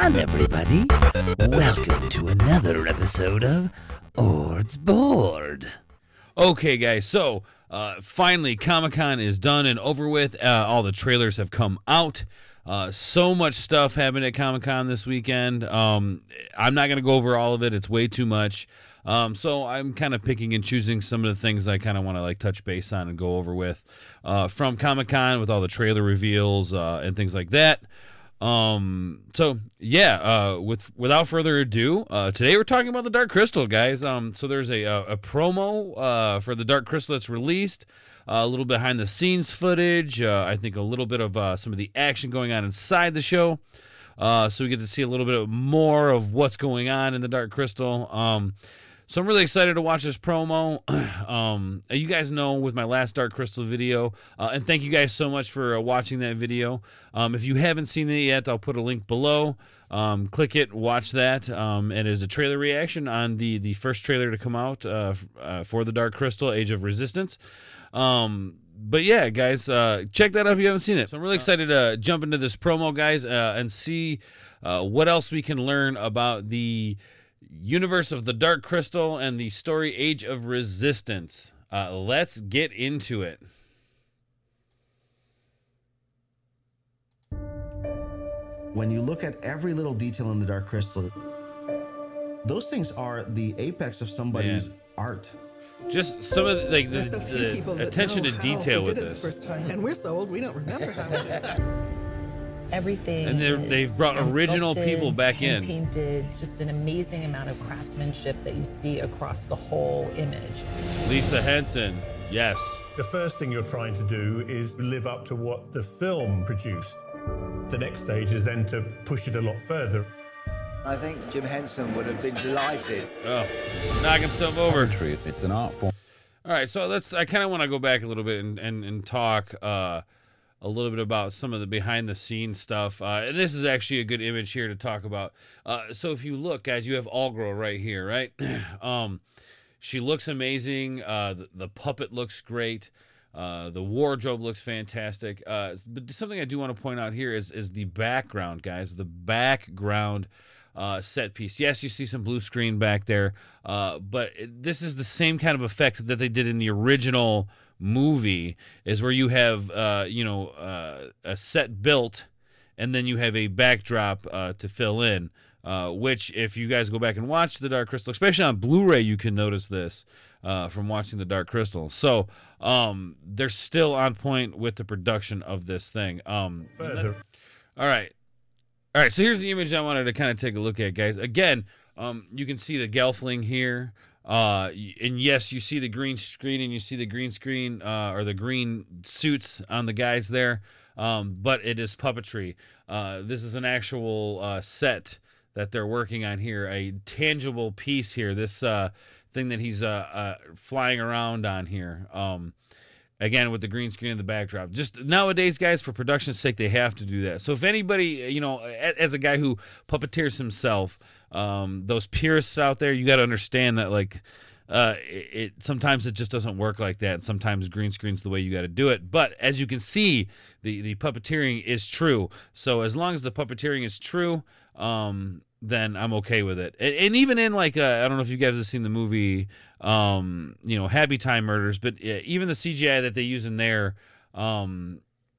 on, everybody. Welcome to another episode of Ord's Board. Okay, guys, so finally Comic-Con is done and over with. All the trailers have come out. So much stuff happened at Comic-Con this weekend. I'm not going to go over all of it. It's way too much. So I'm kind of picking and choosing some of the things I kind of want to like touch base on and go over with from Comic-Con with all the trailer reveals and things like that. So yeah, without further ado, today we're talking about the Dark Crystal, guys. So there's a promo for the Dark Crystal that's released, a little behind the scenes footage, I think a little bit of some of the action going on inside the show. So we get to see a little bit more of what's going on in the Dark Crystal. So I'm really excited to watch this promo. You guys know with my last Dark Crystal video, and thank you guys so much for watching that video. If you haven't seen it yet, I'll put a link below. Click it, watch that. And it is a trailer reaction on the first trailer to come out for the Dark Crystal, Age of Resistance. But yeah, guys, check that out if you haven't seen it. So I'm really excited to jump into this promo, guys, and see what else we can learn about the universe of the Dark Crystal and the story Age of Resistance. Let's get into it. When you look at every little detail in the Dark Crystal, those things are the apex of somebody's art. Just some of the, like There's so few people the that attention know to how detail we with did it this. the first time, and we're so old we don't remember how we did it. Everything. And they've brought original sculpted, people back in. Painted, just an amazing amount of craftsmanship that you see across the whole image. Lisa Henson, yes. The first thing you're trying to do is live up to what the film produced. The next stage is then to push it a lot further. I think Jim Henson would have been delighted. Oh, knocking stuff over. It's an art form. All right, so I kind of want to go back a little bit and talk a little bit about some of the behind the scenes stuff. And this is actually a good image here to talk about. So if you look, guys, you have Allgirl right here, right? She looks amazing. The puppet looks great. The wardrobe looks fantastic. But something I do want to point out here is the background, guys. The background set piece. Yes, you see some blue screen back there, but this is the same kind of effect that they did in the original movie, is where you have a set built and then you have a backdrop to fill in, which if you guys go back and watch the Dark Crystal, especially on Blu-ray, you can notice this from watching the Dark Crystal. So they're still on point with the production of this thing. Further. All right, so here's the image I wanted to kind of take a look at, guys. Again, you can see the Gelfling here. And yes, you see the green screen and you see the green screen or the green suits on the guys there, but it is puppetry. This is an actual set that they're working on here, a tangible piece here, this thing that he's flying around on here. Again, with the green screen and the backdrop. Just nowadays, guys, for production's sake, they have to do that. So if anybody, you know, as a guy who puppeteers himself, those purists out there, you got to understand that, like, sometimes it just doesn't work like that. And sometimes green screen's the way you got to do it. But as you can see, the puppeteering is true. So as long as the puppeteering is true, then I'm okay with it. And even in, like, I don't know if you guys have seen the movie, Happy Time Murders, but even the CGI that they use in there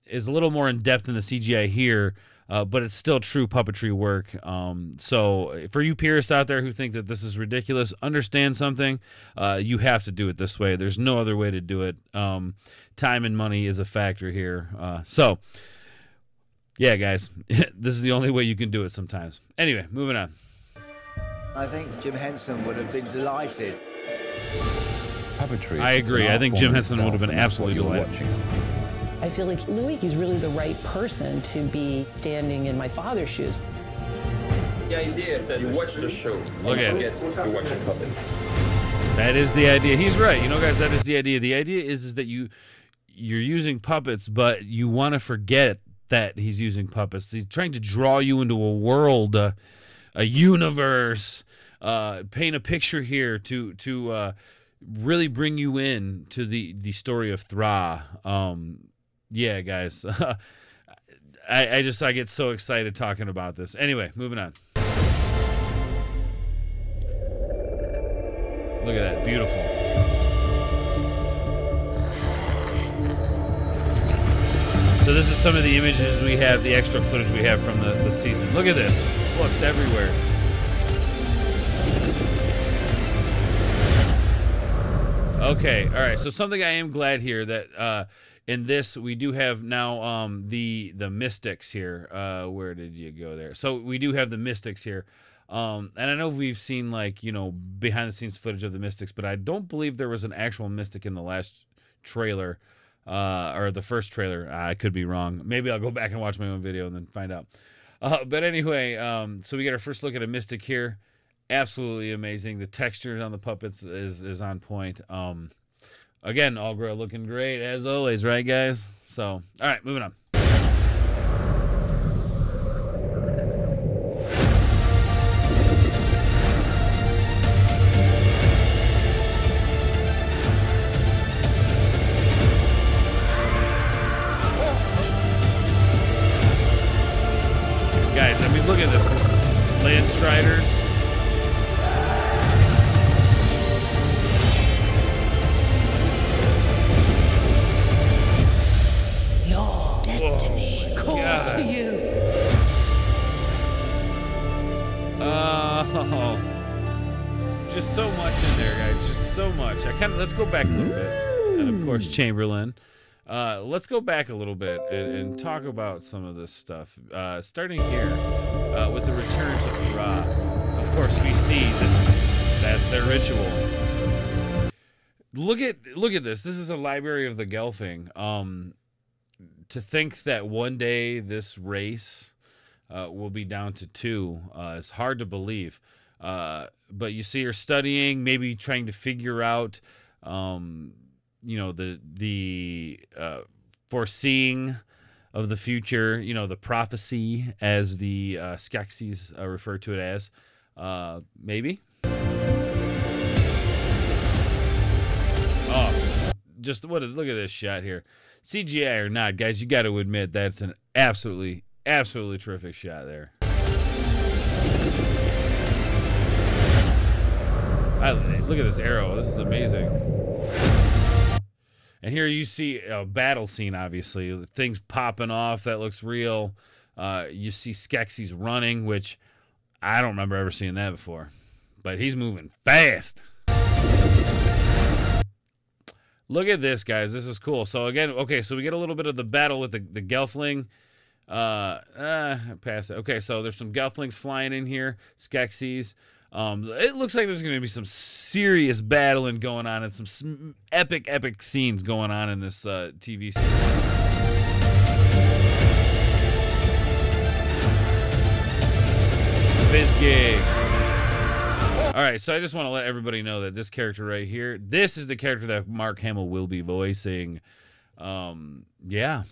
is a little more in depth than the CGI here, but it's still true puppetry work. So for you purists out there who think that this is ridiculous, understand something. You have to do it this way. There's no other way to do it. Time and money is a factor here. So yeah, guys, this is the only way you can do it sometimes. Anyway, moving on. I think Jim Henson would have been delighted. Puppetry. I agree. I think Jim Henson would have been absolutely delighted. I feel like Louis is really the right person to be standing in my father's shoes. The idea is that you watch the show. Look at it. You're watching puppets. That is the idea. He's right. You know, guys, that is the idea. The idea is that you're using puppets, but you want to forget that he's using puppets. He's trying to draw you into a world, a universe, paint a picture here to really bring you in to the story of Thra. Yeah, guys. I get so excited talking about this. Anyway, moving on. Look at that, beautiful. So this is some of the images we have, the extra footage we have from the season. Look at this, books everywhere. Okay, all right. So something I am glad here that in this we do have now the Mystics here. Where did you go there? So we do have the Mystics here, and I know we've seen like behind the scenes footage of the Mystics, but I don't believe there was an actual Mystic in the last trailer or the first trailer. I could be wrong. Maybe I'll go back and watch my own video and then find out. But anyway, so we get our first look at a Mystic here. Absolutely amazing. The textures on the puppets is on point. Again, Algra looking great as always, right, guys? So, all right, moving on. Guys, I mean, look at this. Landstriders. To you. Just so much in there, guys. Just so much. Let's go back a little bit, and of course Chamberlain. Let's go back a little bit and talk about some of this stuff. Starting here with the return to Thra. Of course, we see this. That's their ritual. Look at this. This is a library of the Gelfling. To think that one day this race will be down to 2 is hard to believe. But you see her studying, maybe trying to figure out, the foreseeing of the future. The prophecy, as the Skeksis refer to it as. Maybe. Oh, look at this shot here. CGI or not, guys, you got to admit that's an absolutely terrific shot there. Look at this arrow. This is amazing. And here you see a battle scene, obviously. Things popping off. That looks real. You see Skeksis running, which I don't remember ever seeing that before. But he's moving fast. Look at this, guys. This is cool. So again, okay, so we get a little bit of the battle with the Gelfling. Pass it. Okay, so there's some Gelflings flying in here, Skeksis. It looks like there's going to be some serious battling going on and some epic scenes going on in this TV series. Bizgig. All right, so I just want to let everybody know that this character right here, this is the character that Mark Hamill will be voicing. Yeah,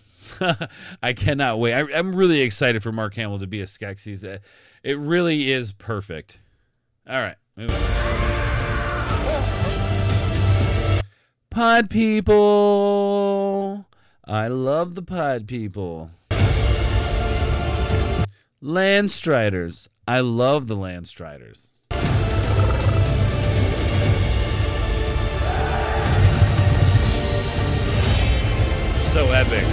I cannot wait. I'm really excited for Mark Hamill to be a Skeksis. It really is perfect. All right, move on. Pod people. I love the pod people. Landstriders. I love the Landstriders. So epic.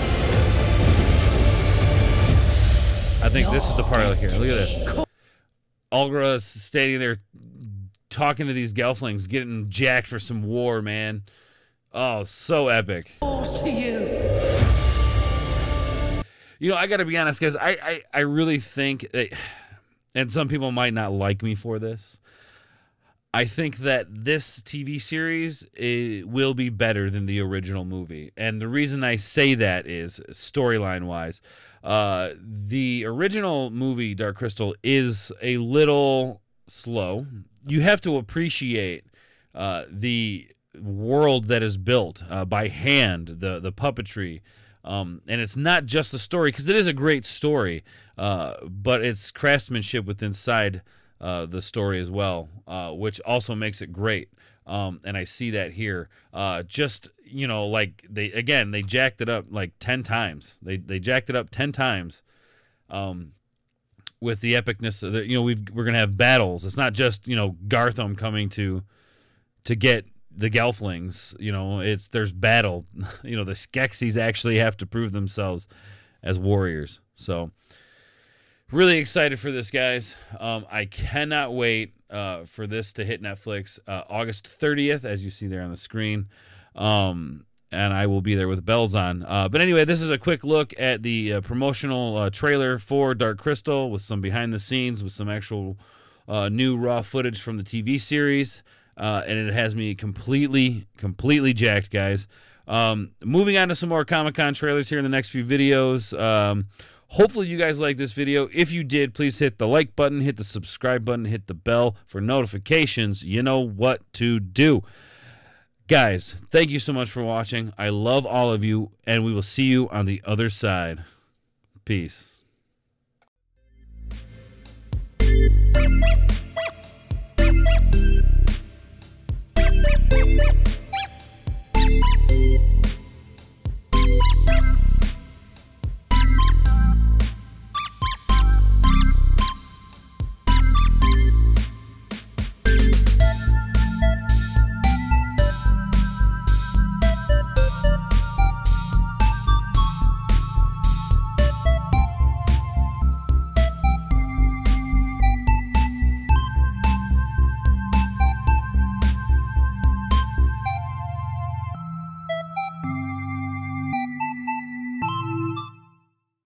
I think this is the part I like here. Look at this. Algra's standing there talking to these Gelflings, getting jacked for some war, man. Oh, so epic. To you. I got to be honest, guys. I really think that, and some people might not like me for this, I think that this TV series will be better than the original movie. And the reason I say that is storyline-wise. The original movie, Dark Crystal, is a little slow. You have to appreciate the world that is built by hand, the puppetry. And it's not just the story, because it is a great story, but it's craftsmanship within inside the story as well, which also makes it great. And I see that here. Just, like they jacked it up like 10 times. They jacked it up 10 times with the epicness of the, we're gonna have battles. It's not just Gartham coming to get the Gelflings. There's battle. The Skeksis actually have to prove themselves as warriors. So really excited for this, guys. I cannot wait for this to hit Netflix August 30th, as you see there on the screen. And I will be there with bells on. But anyway, this is a quick look at the promotional trailer for Dark Crystal with some behind the scenes, with some actual new raw footage from the TV series. And it has me completely jacked, guys. Moving on to some more Comic-Con trailers here in the next few videos. Hopefully you guys like this video. If you did, please hit the like button, hit the subscribe button, hit the bell for notifications. You know what to do. Guys, thank you so much for watching. I love all of you, and we will see you on the other side. Peace.